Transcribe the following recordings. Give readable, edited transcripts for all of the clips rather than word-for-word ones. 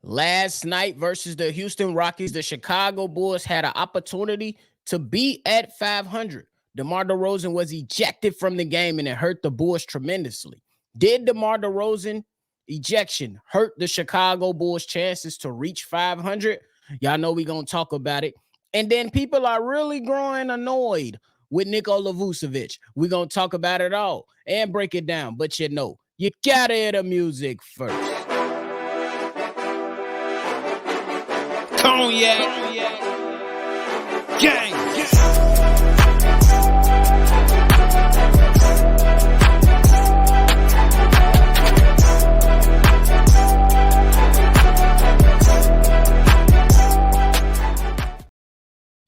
Last night versus the Houston Rockets, the Chicago Bulls had an opportunity to be at 500. DeMar DeRozan was ejected from the game, and it hurt the Bulls tremendously. Did DeMar DeRozan ejection hurt the Chicago Bulls' chances to reach 500? Y'all know we're going to talk about it. And then people are really growing annoyed with Nicol Lovich. We're going to talk about it all and break it down. But you got to hear the music first. Cognac. Gang.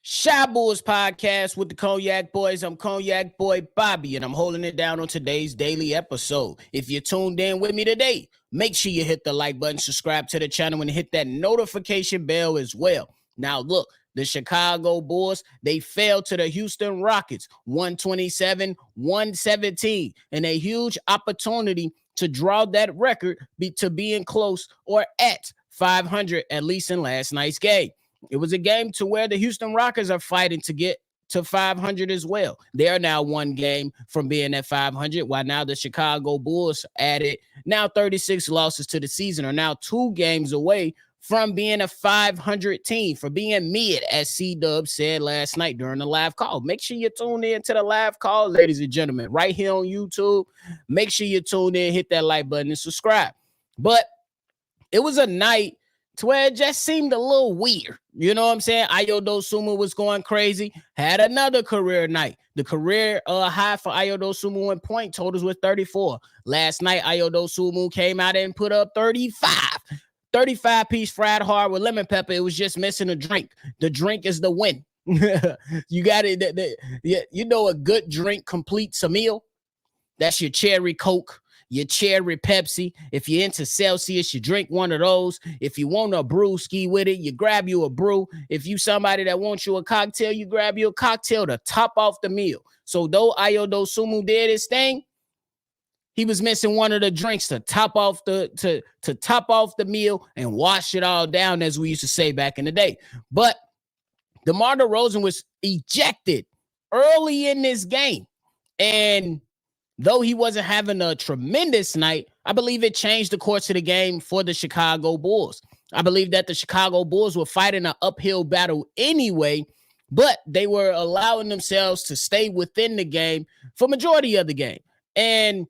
Shy Bulls Podcast with the Cognac Boys. I'm Cognac Boy Bobby, and I'm holding it down on today's daily episode. If you tuned in with me today, make sure you hit the like button, subscribe to the channel, and hit that notification bell as well. Now, look, the Chicago Bulls, they fell to the Houston Rockets, 127-117, and a huge opportunity to draw that record to being close or at 500, at least in last night's game. It was a game to where the Houston Rockets are fighting to get to 500 as well. They are now one game from being at 500, while now the Chicago Bulls added now 36 losses to the season, are now 2 games away from being a 500 team, for being mid, as C-Dub said last night during the live call. Make sure you tune in to the live call, ladies and gentlemen, right here on YouTube. Make sure you tune in, hit that like button, and subscribe. But it was a night to where it just seemed a little weird. You know what I'm saying? Ayo Dosunmu was going crazy. Had another career night. The career high for Ayo Dosunmu in point totals was 34. Last night, Ayo Dosunmu came out and put up 35. 35-piece fried hard with lemon pepper. It was just missing a drink. The drink is the win. You got it. You know, a good drink completes a meal. That's your cherry Coke, your cherry Pepsi. If you're into Celsius, you drink one of those. If you want a brewski with it, you grab you a brew. If you somebody that wants you a cocktail, you grab you a cocktail to top off the meal. So though Ayo Dosunmu did his thing, he was missing one of the drinks to top off the top off the meal and wash it all down, as we used to say back in the day. But DeMar DeRozan was ejected early in this game, and though he wasn't having a tremendous night, I believe it changed the course of the game for the Chicago Bulls. I believe that the Chicago Bulls were fighting an uphill battle anyway, but they were allowing themselves to stay within the game for majority of the game. And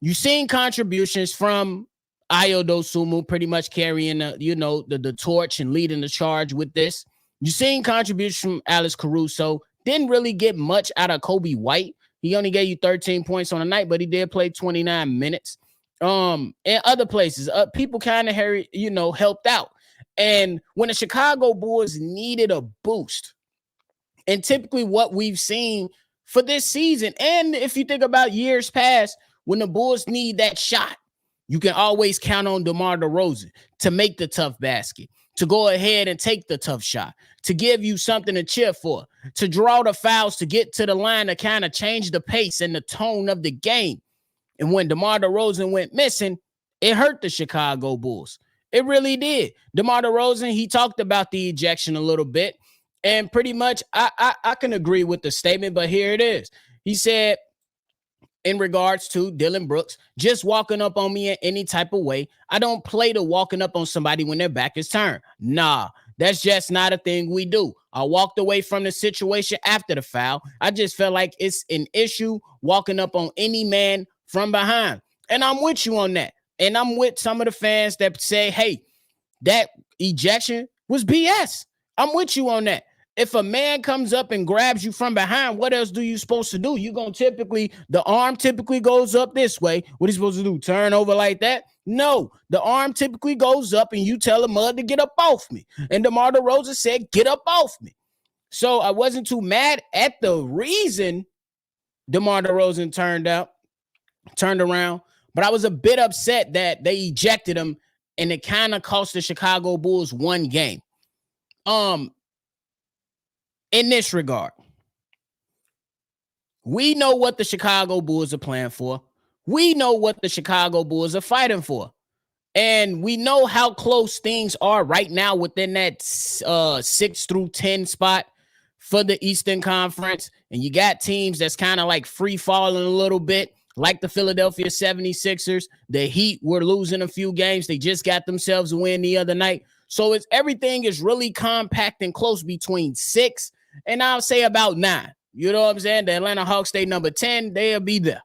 you've seen contributions from Ayo Dosunmu pretty much carrying the torch and leading the charge with this. You've seen contributions from Alex Caruso. Didn't really get much out of Kobe White. He only gave you 13 points on the night, but he did play 29 minutes. And other places, people kind of helped out. And when the Chicago Bulls needed a boost, and typically what we've seen for this season, and if you think about years past, when the Bulls need that shot, you can always count on DeMar DeRozan to make the tough basket, to go ahead and take the tough shot, to give you something to cheer for, to draw the fouls, to get to the line, to kind of change the pace and the tone of the game. And when DeMar DeRozan went missing, it hurt the Chicago Bulls. It really did. DeMar DeRozan, he talked about the ejection a little bit, and pretty much I can agree with the statement, but here it is. He said, in regards to Dylan Brooks, just walking up on me in any type of way, I don't play to walking up on somebody when their back is turned. Nah, that's just not a thing we do. I walked away from the situation after the foul. I just felt like it's an issue walking up on any man from behind. And I'm with you on that. And I'm with some of the fans that say, hey, that ejection was BS. I'm with you on that. If a man comes up and grabs you from behind, what else do you supposed to do? You're going to the arm typically goes up this way. What are you supposed to do? Turn over like that? No, the arm typically goes up and you tell a mud to get up off me. And DeMar DeRozan said, get up off me. So I wasn't too mad at the reason DeMar DeRozan turned around, but I was a bit upset that they ejected him and it kind of cost the Chicago Bulls one game. In this regard, we know what the Chicago Bulls are playing for. We know what the Chicago Bulls are fighting for. And we know how close things are right now within that 6 through 10 spot for the Eastern Conference. And you got teams that's kind of like free falling a little bit, like the Philadelphia 76ers. The Heat were losing a few games. They just got themselves a win the other night. So everything is really compact and close between 6 and I'll say about 9. You know what I'm saying? The Atlanta Hawks, they number 10, they'll be there.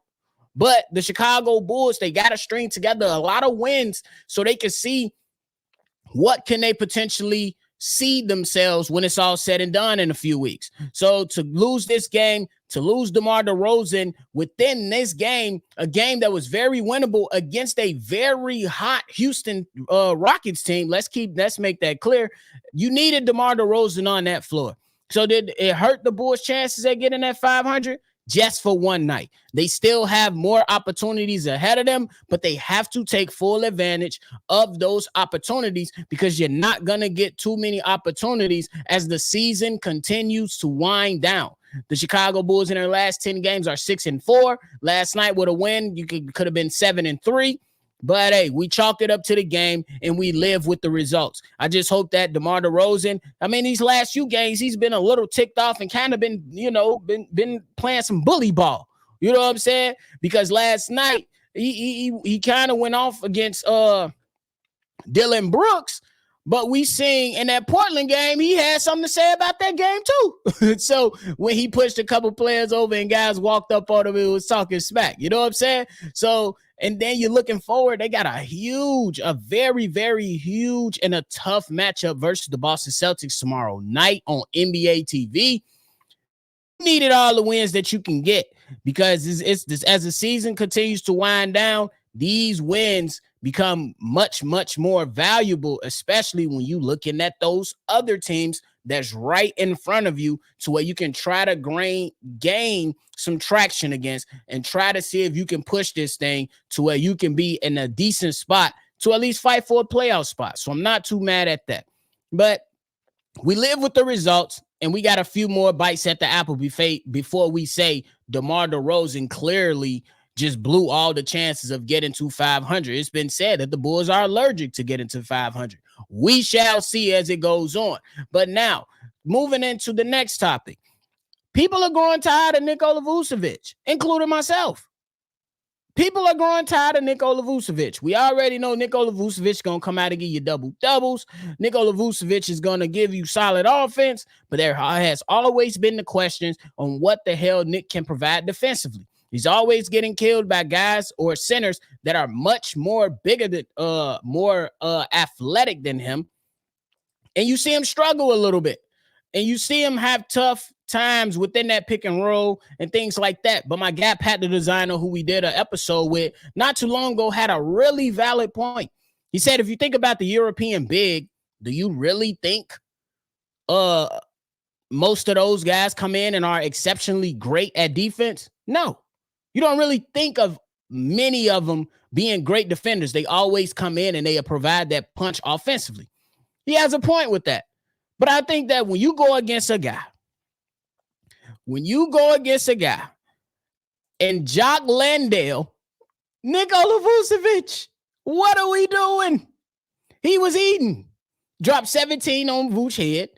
But the Chicago Bulls, they got to string together a lot of wins so they can see what can they potentially seed themselves when it's all said and done in a few weeks. So to lose this game, to lose DeMar DeRozan within this game, a game that was very winnable against a very hot Houston Rockets team. Let's make that clear. You needed DeMar DeRozan on that floor. So did it hurt the Bulls' chances at getting that 500? Just for one night. They still have more opportunities ahead of them, but they have to take full advantage of those opportunities because you're not going to get too many opportunities as the season continues to wind down. The Chicago Bulls in their last 10 games are 6-4. Last night with a win, you could have been 7-3. But hey, we chalked it up to the game and we live with the results. I just hope that DeMar DeRozan, these last few games, he's been a little ticked off and kind of been playing some bully ball. You know what I'm saying? Because last night he kind of went off against Dylan Brooks, but we seen in that Portland game, he had something to say about that game too. So when he pushed a couple players over and guys walked up on him, it was talking smack. You know what I'm saying? So, and then you're looking forward, they got a very, very huge and a tough matchup versus the Boston Celtics tomorrow night on NBA TV. You needed all the wins that you can get because it's as the season continues to wind down, these wins become much, much more valuable, especially when you looking at those other teams that's right in front of you to where you can try to gain some traction against and try to see if you can push this thing to where you can be in a decent spot to at least fight for a playoff spot. So I'm not too mad at that. But we live with the results, and we got a few more bites at the apple before we say DeMar DeRozan clearly just blew all the chances of getting to 500. It's been said that the Bulls are allergic to getting to 500. We shall see as it goes on. But now, moving into the next topic, people are growing tired of Nicol Lovich, including myself. People are growing tired of Nicol Lovich. We already know Nicol Lovich is going to come out and give you double-doubles. Nicol Lovich is going to give you solid offense, but there has always been the questions on what the hell Nick can provide defensively. He's always getting killed by guys or centers that are much more bigger than, more athletic than him. And you see him struggle a little bit. And you see him have tough times within that pick and roll and things like that. But my guy, Pat the Designer, who we did an episode with not too long ago, had a really valid point. He said, if you think about the European big, do you really think most of those guys come in and are exceptionally great at defense? No. You don't really think of many of them being great defenders. They always come in and they provide that punch offensively. He has a point with that. But I think that when you go against a guy and Jock Landale, Nicol Lovich, what are we doing? He was eating. Dropped 17 on Vooch head,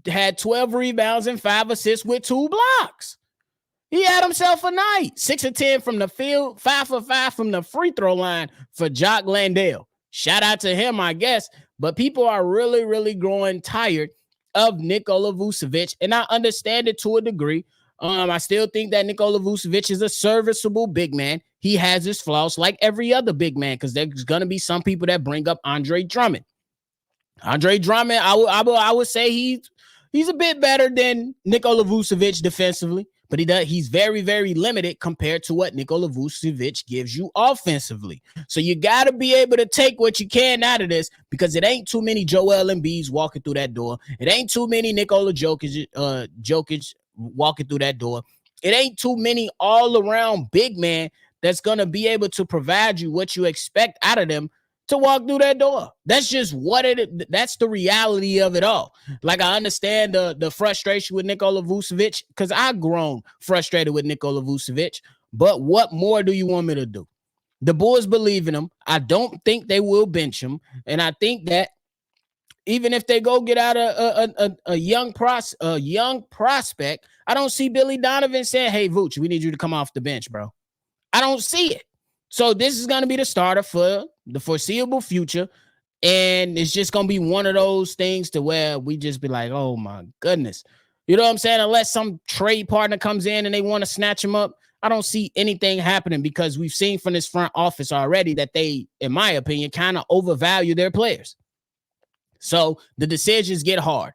had 12 rebounds and 5 assists with 2 blocks. He had himself a night. 6 of 10 from the field, 5 for 5 from the free throw line for Jock Landale. Shout out to him, I guess. But people are really, really growing tired of Nicol Lovich, and I understand it to a degree. I still think that Nicol Lovich is a serviceable big man. He has his flaws like every other big man because there's going to be some people that bring up Andre Drummond. Andre Drummond, I would say he's a bit better than Nicol Lovich defensively. But he's very, very limited compared to what Nicol Lovich gives you offensively. So you got to be able to take what you can out of this because it ain't too many Joel Embiid's walking through that door. It ain't too many Nikola Jokic walking through that door. It ain't too many all-around big man that's going to be able to provide you what you expect out of them to walk through that door. That's just that's the reality of it all. Like, I understand the frustration with Nicol Lovich because I've grown frustrated with Nicol Lovich, but what more do you want me to do? The Bulls believe in him. I don't think they will bench him. And I think that even if they go get out a young prospect, I don't see Billy Donovan saying, hey, Vooch, we need you to come off the bench, bro. I don't see it. So this is going to be the starter for the foreseeable future. And it's just going to be one of those things to where we just be like, oh, my goodness. You know what I'm saying? Unless some trade partner comes in and they want to snatch him up, I don't see anything happening because we've seen from this front office already that they, in my opinion, kind of overvalue their players. So the decisions get hard.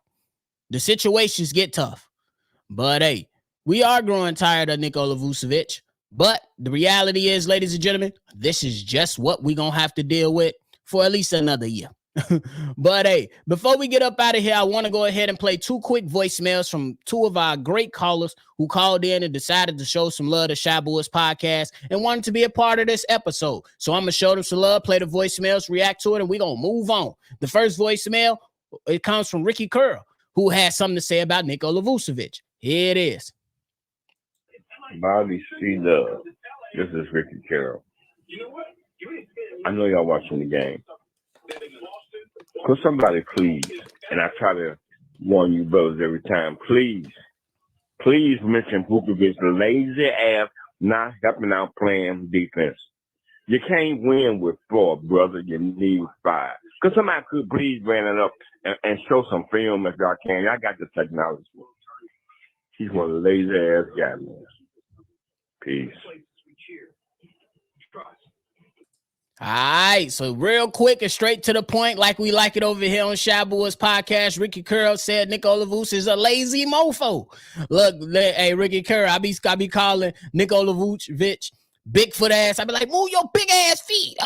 The situations get tough. But, hey, we are growing tired of Nicol Lovich. But the reality is, ladies and gentlemen, this is just what we're going to have to deal with for at least another year. But, hey, before we get up out of here, I want to go ahead and play 2 quick voicemails from 2 of our great callers who called in and decided to show some love to Shy Boys Podcast and wanted to be a part of this episode. So I'm going to show them some love, play the voicemails, react to it, and we're going to move on. The first voicemail, it comes from Ricky Curl, who has something to say about Nicol Lovich. Here it is. Bobby C. Love. This is Ricky Carroll. I know y'all watching the game. Could somebody please, and I try to warn you brothers every time, please mention Vukovic's lazy ass not helping out playing defense. You can't win with 4, brother. You need 5. Could somebody could please bring it up and show some film if y'all can. Y'all got the technology. He's one of the lazy ass guys, man. Peace. All right, so real quick and straight to the point, like we like it over here on Shy Boys Podcast. Ricky Curl said Nicol Lovich is a lazy mofo. Look, hey, Ricky Curl, I be calling Nicol Lovich Bigfoot ass. I be like, move your big ass feet,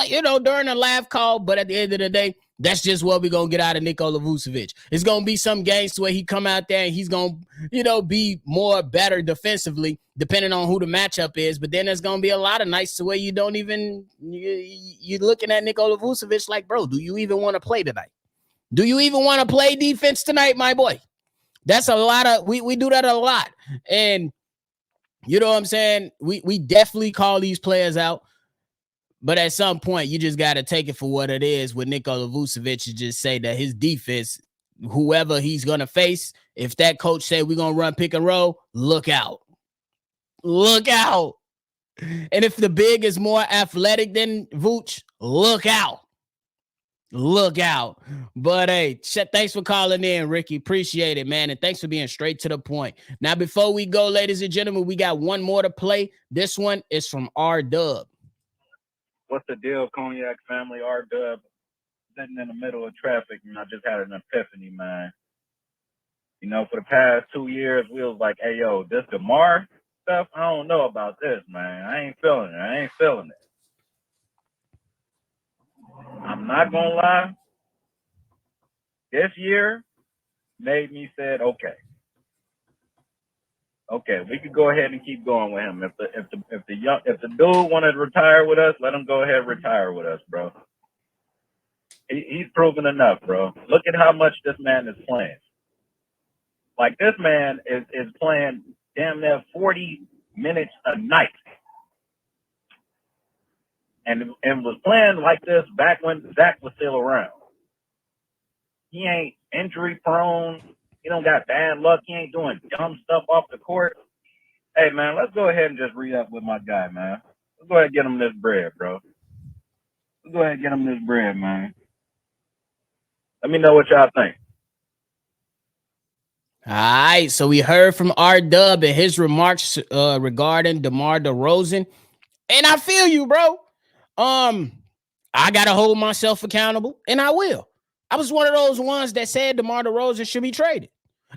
during a live call. But at the end of the day, that's just what we're going to get out of Nicol Lovich. It's going to be some games to where he come out there and he's going to, be more better defensively, depending on who the matchup is. But then there's going to be a lot of nights to where you don't even, you're looking at Nicol Lovich like, bro, do you even want to play tonight? Do you even want to play defense tonight, my boy? That's a lot of, we do that a lot. And you know what I'm saying? We definitely call these players out. But at some point, you just got to take it for what it is with Nicol Lovich and just say that his defense, whoever he's going to face, if that coach say we're going to run pick and roll, look out. Look out. And if the big is more athletic than Vooch, look out. Look out. But, hey, thanks for calling in, Ricky. Appreciate it, man. And thanks for being straight to the point. Now, before we go, ladies and gentlemen, we got one more to play. This one is from RDub. What's the deal, Cognac family? RDub, sitting in the middle of traffic, and I just had an epiphany, man. For the past 2 years, we was like, hey, yo, this DeMar stuff, I don't know about this, man. I ain't feeling it. I'm not going to lie. This year made me said, okay, we could go ahead and keep going with him. If the dude wanted to retire with us, let him go ahead and retire with us, bro. He's proven enough, bro. Look at how much this man is playing. Like, this man is playing damn near 40 minutes a night. And was playing like this back when Zach was still around. He ain't injury prone. He don't got bad luck. He ain't doing dumb stuff off the court. Hey, man, let's go ahead and just re-up with my guy, man. Let's go ahead and get him this bread, bro. Let's go ahead and get him this bread, man. Let me know what y'all think. All right, so we heard from RDub and his remarks regarding DeMar DeRozan. And I feel you, bro. I got to hold myself accountable, and I will. I was one of those ones that said DeMar DeRozan should be traded.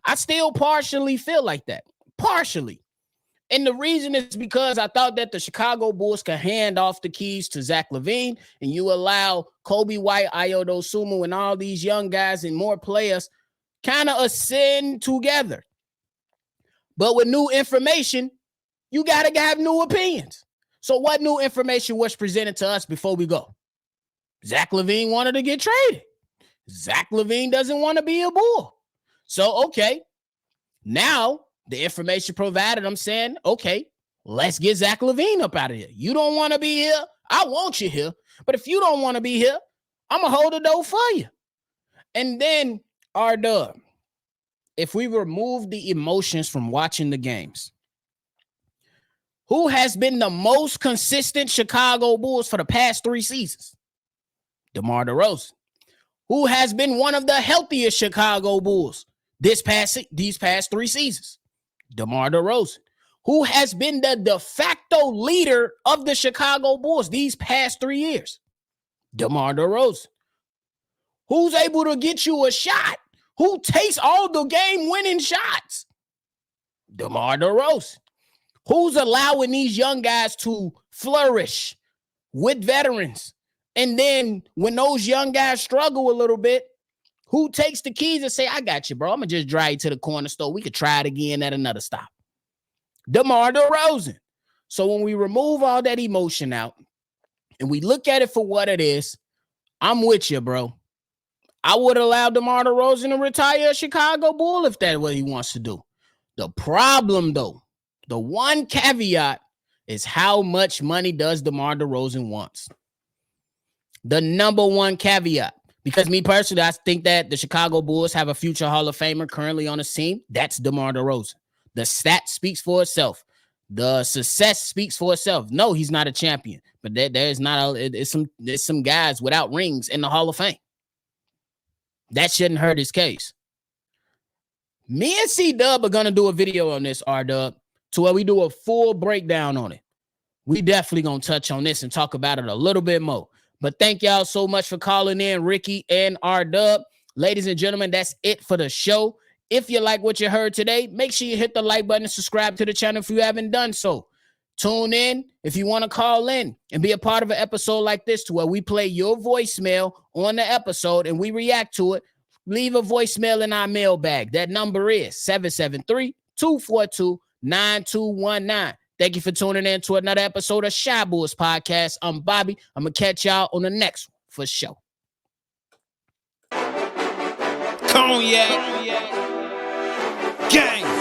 I still partially feel like that. Partially. And the reason is because I thought that the Chicago Bulls could hand off the keys to Zach LaVine, and you allow Kobe White, Ayo Dosunmu, and all these young guys and more players kind of ascend together. But with new information, you got to have new opinions. So what new information was presented to us before we go? Zach LaVine wanted to get traded. Zach LaVine doesn't want to be a Bull. So, okay, now the information provided, I'm saying, okay, let's get Zach LaVine up out of here. You don't want to be here. I want you here, but if you don't want to be here, I'm going to hold the door for you. And then, RDub, if we remove the emotions from watching the games, who has been the most consistent Chicago Bulls for the past 3 seasons? DeMar DeRozan. Who has been one of the healthiest Chicago Bulls these past 3 seasons? DeMar DeRozan. Who has been the de facto leader of the Chicago Bulls these past 3 years? DeMar DeRozan. Who's able to get you a shot? Who takes all the game-winning shots? DeMar DeRozan. Who's allowing these young guys to flourish with veterans? And then when those young guys struggle a little bit, who takes the keys and say, I got you, bro. I'm going to just drive you to the corner store. We could try it again at another stop. DeMar DeRozan. So when we remove all that emotion out and we look at it for what it is, I'm with you, bro. I would allow DeMar DeRozan to retire a Chicago Bull if that's what he wants to do. The problem, though, the one caveat is how much money does DeMar DeRozan wants? The number one caveat. Because me personally, I think that the Chicago Bulls have a future Hall of Famer currently on the team. That's DeMar DeRozan. The stat speaks for itself. The success speaks for itself. No, he's not a champion, but there's some guys without rings in the Hall of Fame. That shouldn't hurt his case. Me and C-Dub are gonna do a video on this, RDub, to where we do a full breakdown on it. We definitely gonna touch on this and talk about it a little bit more. But thank y'all so much for calling in, Ricky and RDub. Ladies and gentlemen, that's it for the show. If you like what you heard today, make sure you hit the like button and subscribe to the channel if you haven't done so. Tune in if you want to call in and be a part of an episode like this to where we play your voicemail on the episode and we react to it. Leave a voicemail in our mailbag. That number is 773-242-9219. Thank you for tuning in to another episode of Shy Bulls Podcast. I'm Bobby. I'm going to catch y'all on the next one for sure. Cognac. Gang.